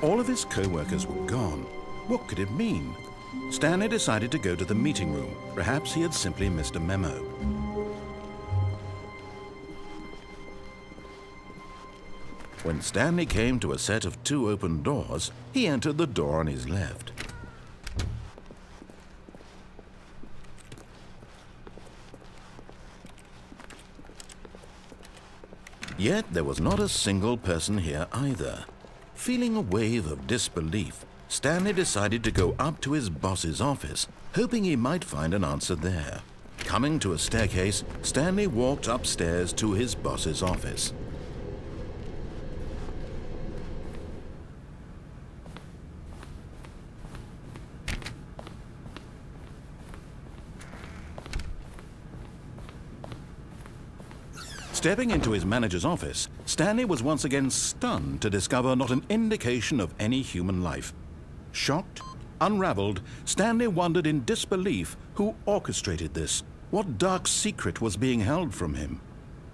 All of his co-workers were gone. What could it mean? Stanley decided to go to the meeting room. Perhaps he had simply missed a memo. When Stanley came to a set of 2 open doors, he entered the door on his left. Yet there was not a single person here either. Feeling a wave of disbelief, Stanley decided to go up to his boss's office, hoping he might find an answer there. Coming to a staircase, Stanley walked upstairs to his boss's office. Stepping into his manager's office, Stanley was once again stunned to discover not an indication of any human life. Shocked, unraveled, Stanley wondered in disbelief who orchestrated this. What dark secret was being held from him?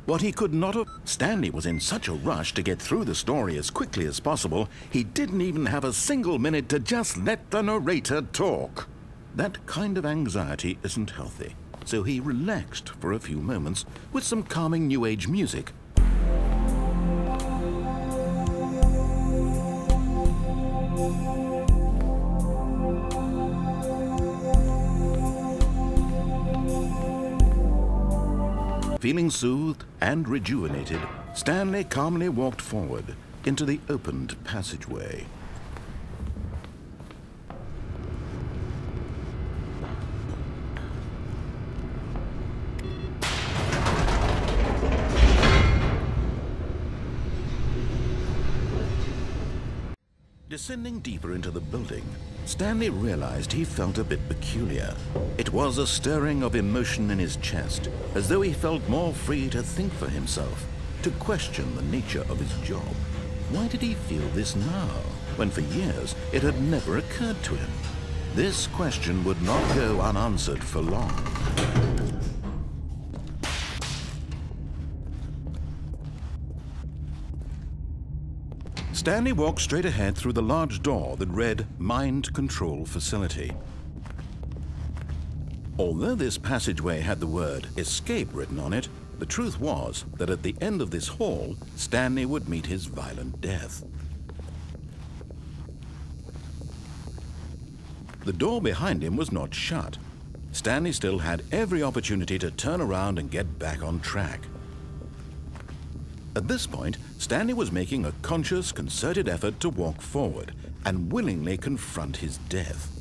What he could not have... Stanley was in such a rush to get through the story as quickly as possible, he didn't even have a single minute to just let the narrator talk. That kind of anxiety isn't healthy. So he relaxed for a few moments with some calming New Age music. Feeling soothed and rejuvenated, Stanley calmly walked forward into the opened passageway. Descending deeper into the building, Stanley realized he felt a bit peculiar. It was a stirring of emotion in his chest, as though he felt more free to think for himself, to question the nature of his job. Why did he feel this now, when for years it had never occurred to him? This question would not go unanswered for long. Stanley walked straight ahead through the large door that read Mind Control Facility. Although this passageway had the word Escape written on it, the truth was that at the end of this hall, Stanley would meet his violent death. The door behind him was not shut. Stanley still had every opportunity to turn around and get back on track. At this point, Stanley was making a conscious, concerted effort to walk forward and willingly confront his death.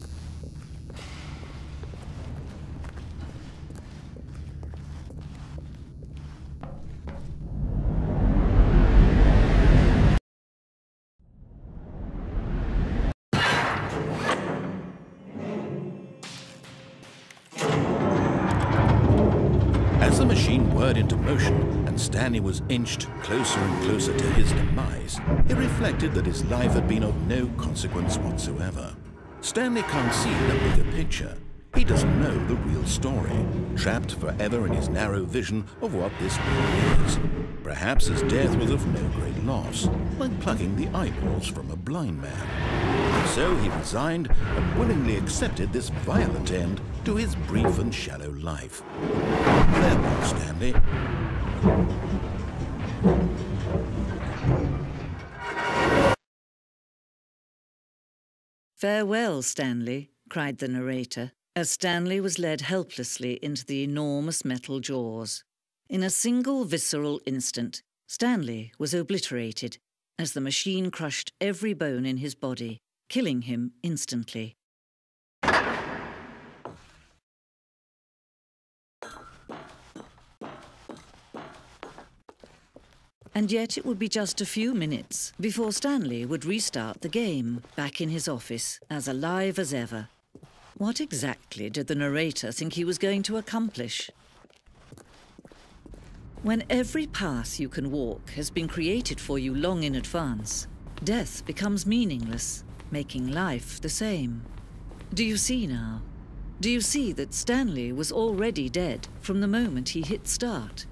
As the machine whirred into motion, Stanley was inched closer and closer to his demise, he reflected that his life had been of no consequence whatsoever. Stanley can't see the bigger picture. He doesn't know the real story, trapped forever in his narrow vision of what this world is. Perhaps his death was of no great loss, like plucking the eyeballs from a blind man. So he resigned and willingly accepted this violent end to his brief and shallow life. Farewell, Stanley. "Farewell, Stanley," cried the narrator, as Stanley was led helplessly into the enormous metal jaws. In a single visceral instant, Stanley was obliterated as the machine crushed every bone in his body, killing him instantly. And yet it would be just a few minutes before Stanley would restart the game, back in his office, as alive as ever. What exactly did the narrator think he was going to accomplish? When every path you can walk has been created for you long in advance, death becomes meaningless, making life the same. Do you see now? Do you see that Stanley was already dead from the moment he hit start?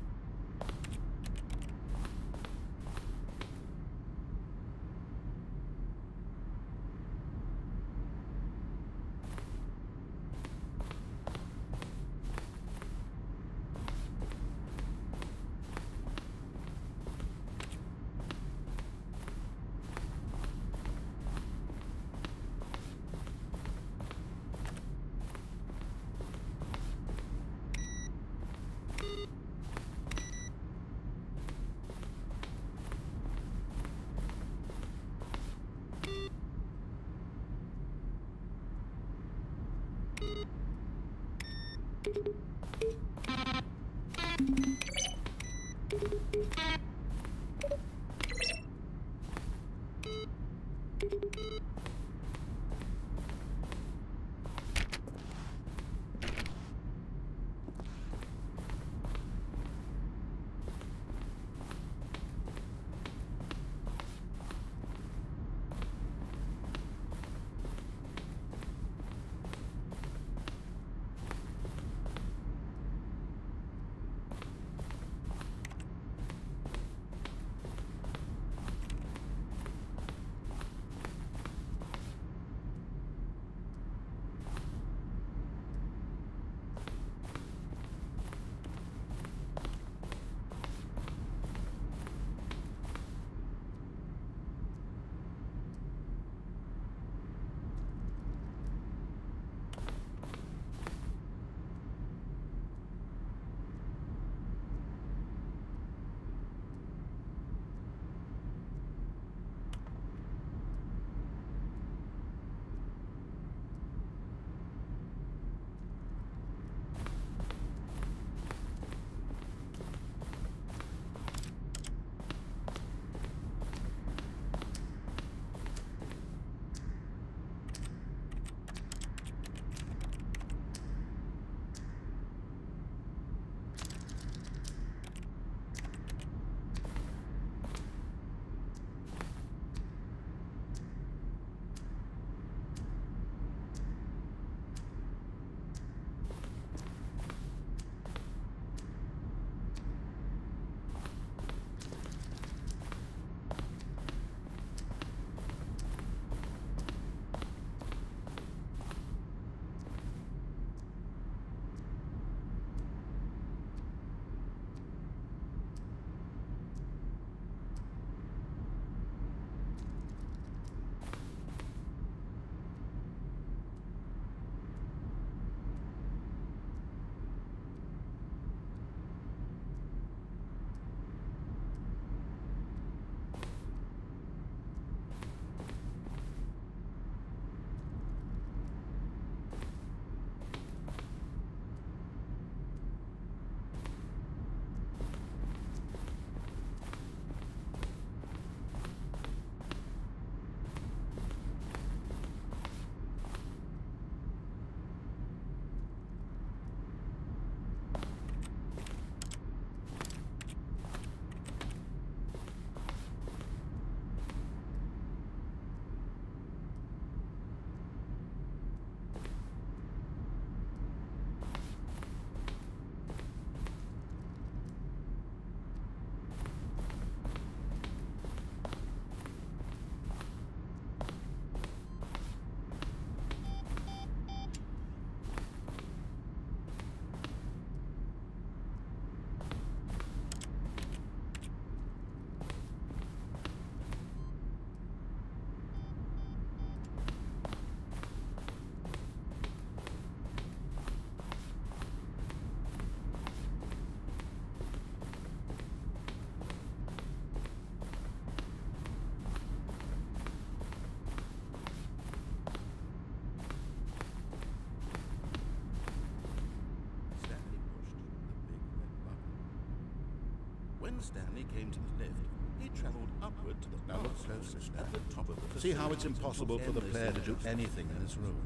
When Stanley came to the lift, he travelled upward to the Now look bar closely. at the top of the See how facility. it's impossible for the player to do anything in this room.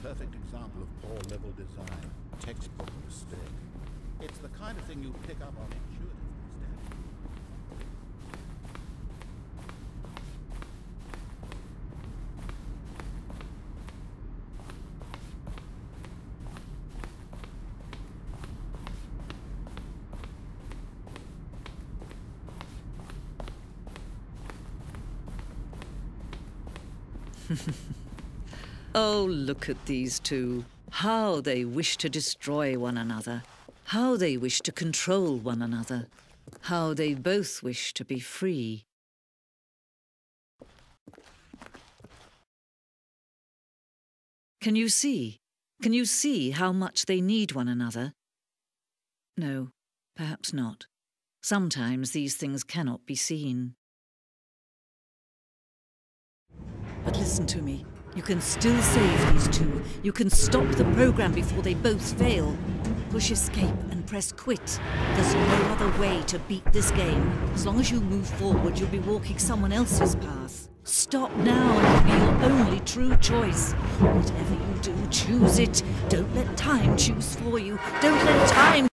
Perfect example of poor level design. Textbook mistake. It's the kind of thing you pick up on intuitively, Stanley. Oh, look at these two. How they wish to destroy one another. How they wish to control one another. How they both wish to be free. Can you see? Can you see how much they need one another? No, perhaps not. Sometimes these things cannot be seen. But listen to me. You can still save these two. You can stop the program before they both fail. Push escape and press quit. There's no other way to beat this game. As long as you move forward, you'll be walking someone else's path. Stop now and it'll be your only true choice. Whatever you do, choose it. Don't let time choose for you. Don't let time...